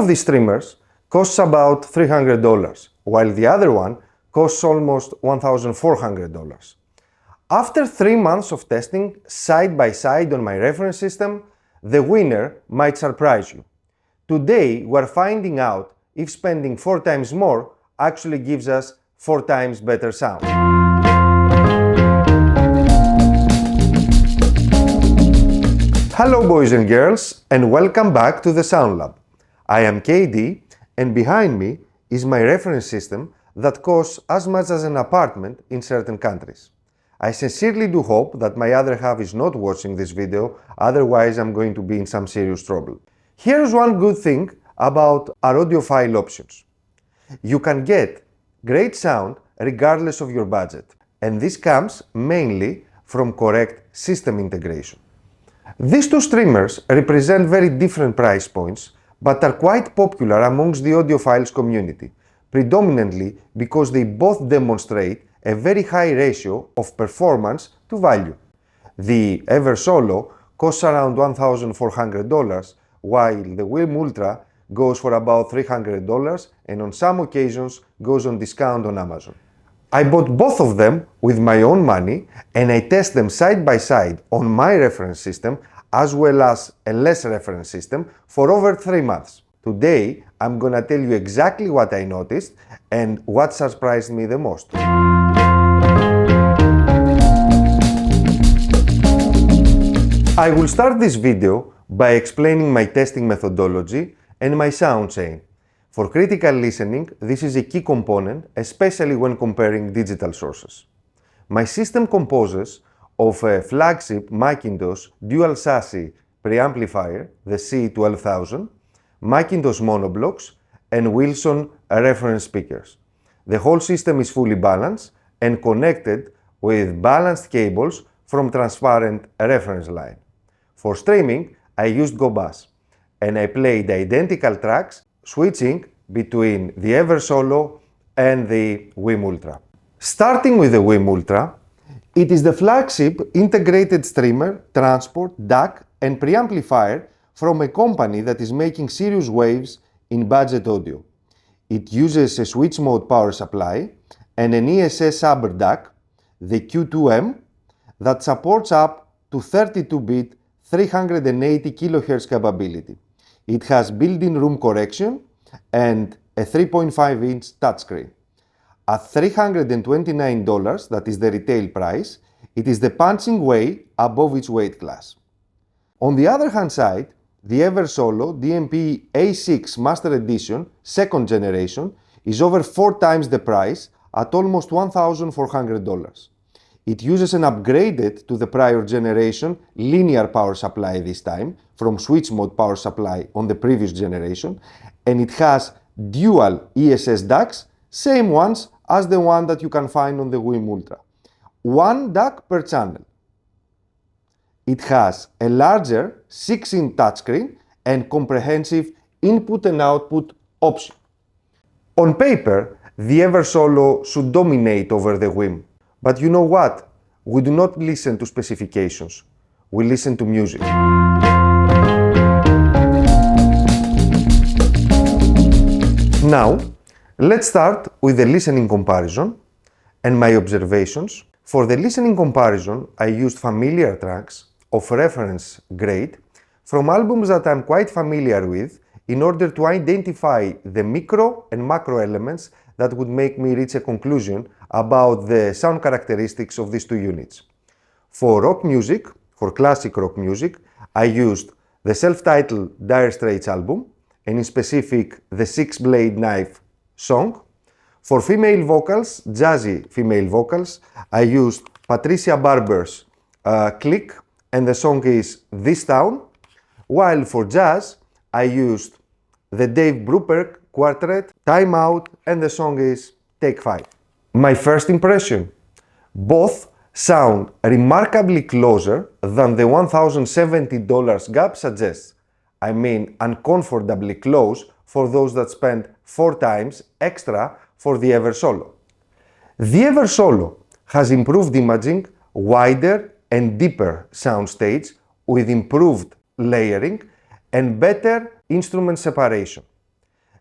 of these streamers costs about $300, while the other one costs almost $1,400. After 3 months of testing side by side on my reference system, the winner might surprise you. Today, we're finding out if spending 4 times more actually gives us 4 times better sound. Hello boys and girls, and welcome back to the Sound Lab. I am KD, and behind me is my reference system that costs as much as an apartment in certain countries. I sincerely do hope that my other half is not watching this video, otherwise I'm going to be in some serious trouble. Here's one good thing about our audiophile options. You can get great sound regardless of your budget, and this comes mainly from correct system integration. These two streamers represent very different price points, but are quite popular amongst the audiophiles community, predominantly because they both demonstrate a very high ratio of performance to value. The Eversolo costs around $1,400, while the Wiim Ultra goes for about $300 and on some occasions goes on discount on Amazon. I bought both of them with my own money and I test them side by side on my reference system as well as a less reference system for over 3 months. Today, I'm gonna tell you exactly what I noticed and what surprised me the most. I will start this video by explaining my testing methodology and my sound chain. For critical listening, this is a key component, especially when comparing digital sources. My system composes of a flagship McIntosh dual chassis preamplifier, the C12000, McIntosh monoblocks, and Wilson reference speakers. The whole system is fully balanced and connected with balanced cables from transparent reference line. For streaming, I used Go Bass, and I played identical tracks switching between the Eversolo and the Wiim Ultra. Starting with the Wiim Ultra, it is the flagship integrated streamer, transport, DAC and preamplifier from a company that is making serious waves in budget audio. It uses a switch mode power supply and an ESS Uber DAC, the Q2M, that supports up to 32-bit 380 kHz capability. It has built-in room correction and a 3.5-inch touchscreen. At $329, that is the retail price, it is the punching way above its weight class. On the other hand side, the Eversolo DMP A6 Master Edition, second generation, is over 4 times the price at almost $1,400. It uses an upgraded to the prior generation linear power supply this time, from switch mode power supply on the previous generation, and it has dual ESS DACs, same ones as the one that you can find on the Wiim Ultra. 1 DAC per channel. It has a larger 6-inch touchscreen and comprehensive input and output option. On paper, the Eversolo should dominate over the Wiim. But you know what? We do not listen to specifications. We listen to music. Now, let's start with the listening comparison and my observations. For the listening comparison, I used familiar tracks of reference grade from albums that I'm quite familiar with in order to identify the micro and macro elements that would make me reach a conclusion about the sound characteristics of these two units. For rock music, for classic rock music, I used the self-titled Dire Straits album, and in specific the Six Blade Knife song. For female vocals, jazzy female vocals, I used Patricia Barber's Click, and the song is This Town, while for jazz, I used the Dave Brubeck Quartet, Time Out, and the song is Take 5. My first impression, both sound remarkably closer than the $1,070 gap suggests. I mean, uncomfortably close for those that spend 4 times extra for the Eversolo. The Eversolo has improved imaging, wider and deeper soundstage with improved layering and better instrument separation.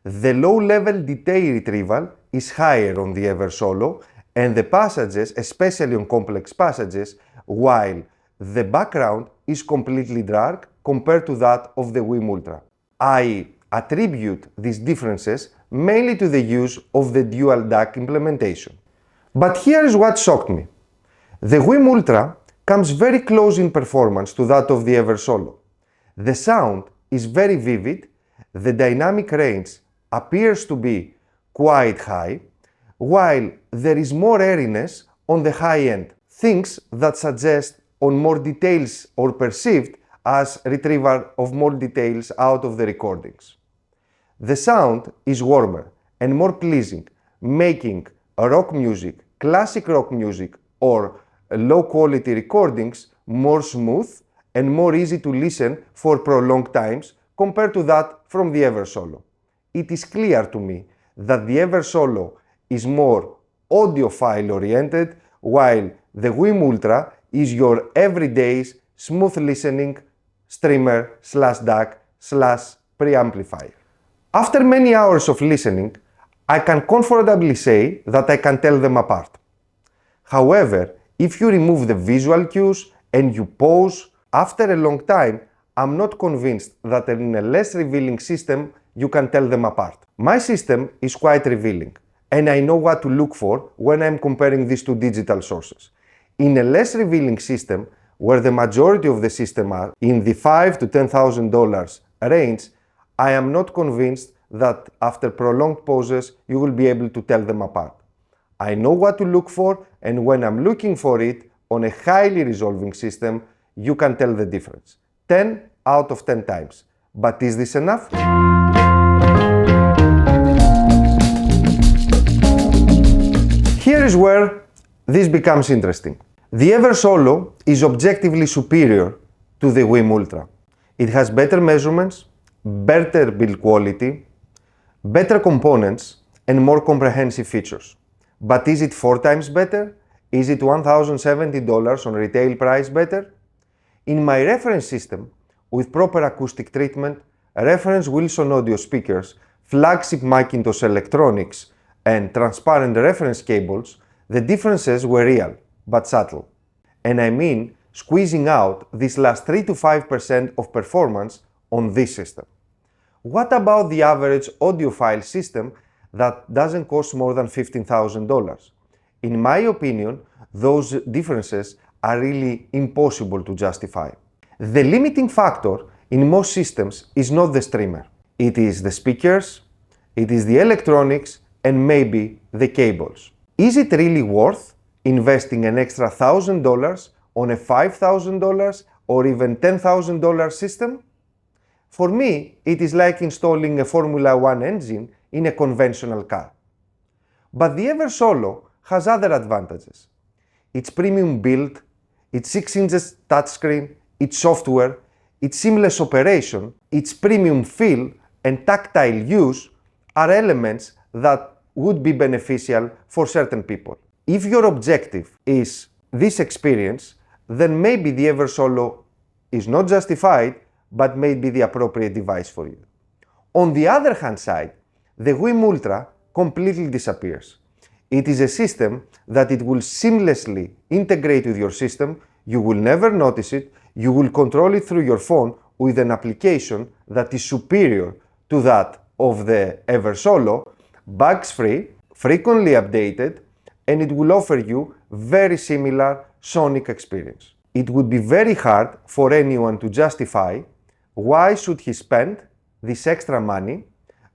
The low-level detail retrieval is higher on the Eversolo, and the passages, especially on complex passages, while the background is completely dark compared to that of the Wiim Ultra. I attribute these differences mainly to the use of the dual DAC implementation. But here is what shocked me. The Wiim Ultra comes very close in performance to that of the Eversolo. The sound is very vivid, the dynamic range appears to be quite high, while there is more airiness on the high end, things that suggest on more details or perceived as retrieval of more details out of the recordings. The sound is warmer and more pleasing, making rock music, classic rock music or low quality recordings more smooth and more easy to listen for prolonged times compared to that from the Eversolo. It is clear to me that the Eversolo is more audiophile oriented, while the Wiim Ultra is your everyday's smooth listening streamer /DAC preamplifier. After many hours of listening, I can comfortably say that I can tell them apart. However, if you remove the visual cues and you pause, after a long time, I'm not convinced that in a less revealing system you can tell them apart. My system is quite revealing, and I know what to look for when I'm comparing these two digital sources. In a less revealing system, where the majority of the system are in the $5,000 to $10,000 range, I am not convinced that after prolonged pauses you will be able to tell them apart. I know what to look for, and when I'm looking for it on a highly resolving system, you can tell the difference. 10 out of 10 times. But is this enough? Here is where this becomes interesting. The Eversolo is objectively superior to the Wiim Ultra. It has better measurements, better build quality, better components, and more comprehensive features. But is it 4 times better? Is it $1,070 on retail price better? In my reference system, with proper acoustic treatment, reference Wilson audio speakers, flagship McIntosh electronics, and transparent reference cables, the differences were real, but subtle. And I mean squeezing out this last 3 to 5% of performance on this system. What about the average audiophile system that doesn't cost more than $15,000? In my opinion, those differences are really impossible to justify. The limiting factor in most systems is not the streamer. It is the speakers, it is the electronics, and maybe the cables. Is it really worth investing an extra $1,000 on a $5,000 or even $10,000 system? For me, it is like installing a Formula One engine in a conventional car. But the Eversolo has other advantages. Its premium build, its 6 inches touchscreen, its software, its seamless operation, its premium feel and tactile use are elements that would be beneficial for certain people. If your objective is this experience, then maybe the Eversolo is not justified, but may be the appropriate device for you. On the other hand side, the Wiim Ultra completely disappears. It is a system that it will seamlessly integrate with your system, you will never notice it, you will control it through your phone with an application that is superior to that of the Eversolo, bugs-free, frequently updated, and it will offer you very similar sonic experience. It would be very hard for anyone to justify why should he spend this extra money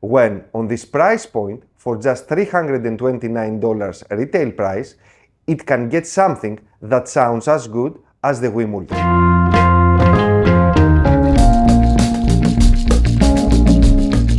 when on this price point for just $329 retail price, it can get something that sounds as good as the Wiim Ultra.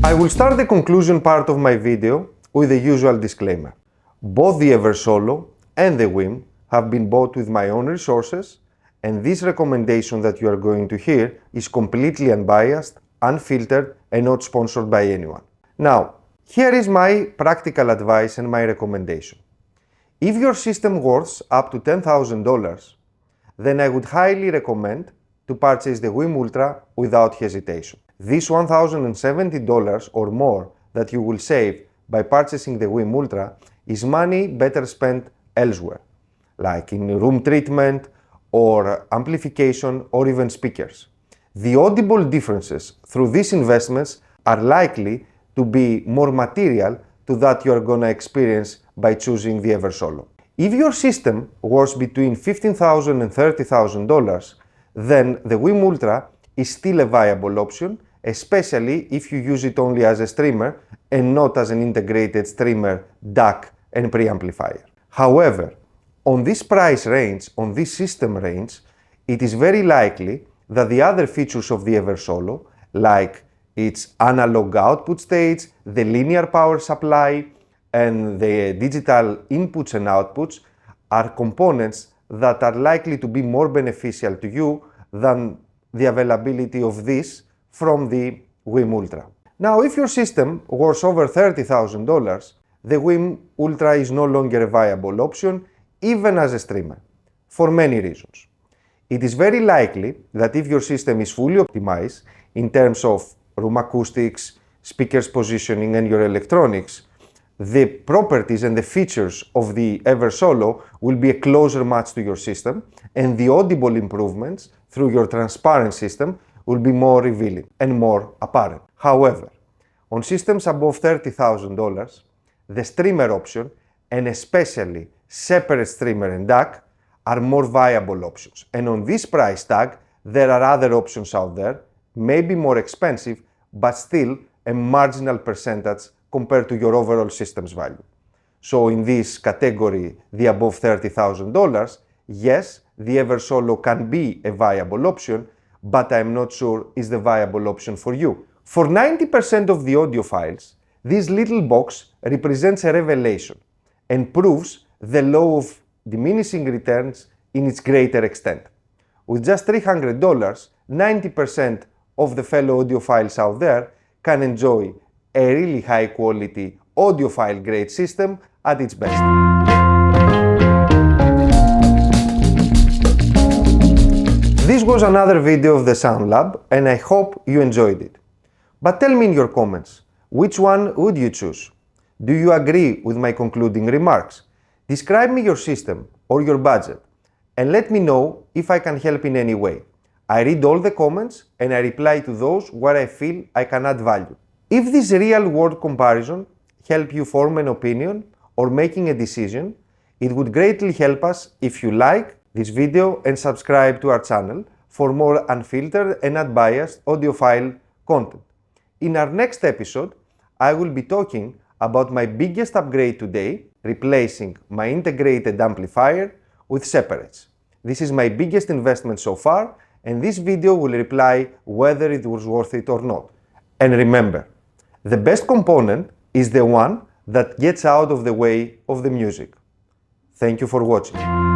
I will start the conclusion part of my video with the usual disclaimer. Both the Eversolo and the Wiim have been bought with my own resources, and this recommendation that you are going to hear is completely unbiased, unfiltered, and not sponsored by anyone. Now, here is my practical advice and my recommendation. If your system worth up to $10,000, then I would highly recommend to purchase the Wiim Ultra without hesitation. This $1,070 or more that you will save by purchasing the Wiim Ultra is money better spent elsewhere, like in room treatment or amplification or even speakers. The audible differences through these investments are likely to be more material to that you are going to experience by choosing the Eversolo. If your system was between $15,000 and $30,000, then the Wiim Ultra is still a viable option, especially if you use it only as a streamer and not as an integrated streamer, DAC and preamplifier. However, on this price range, on this system range, it is very likely that the other features of the Eversolo, like its analog output stage, the linear power supply, and the digital inputs and outputs, are components that are likely to be more beneficial to you than the availability of this from the Wiim Ultra. Now, if your system was over $30,000, the Wiim Ultra is no longer a viable option, even as a streamer, for many reasons. It is very likely that if your system is fully optimized in terms of room acoustics, speakers positioning, and your electronics, the properties and the features of the Eversolo will be a closer match to your system, and the audible improvements through your transparent system will be more revealing and more apparent. However, on systems above $30,000, the streamer option, and especially separate streamer and DAC, are more viable options. And on this price tag, there are other options out there, maybe more expensive, but still a marginal percentage compared to your overall system's value. So in this category, the above $30,000, yes, the Eversolo can be a viable option, but I'm not sure is the viable option for you. For 90% of the audiophiles, this little box represents a revelation and proves the law of diminishing returns in its greater extent. With just $300, 90% of the fellow audiophiles out there can enjoy a really high quality audiophile grade system at its best. This was another video of the Sound Lab and I hope you enjoyed it. But tell me in your comments, which one would you choose? Do you agree with my concluding remarks? Describe me your system or your budget and let me know if I can help in any way. I read all the comments and I reply to those where I feel I can add value. If this real-world comparison helps you form an opinion or making a decision, it would greatly help us if you like this video and subscribe to our channel for more unfiltered and unbiased audiophile content. In our next episode, I will be talking about my biggest upgrade today, replacing my integrated amplifier with separates. This is my biggest investment so far, and this video will reply whether it was worth it or not. And remember, the best component is the one that gets out of the way of the music. Thank you for watching.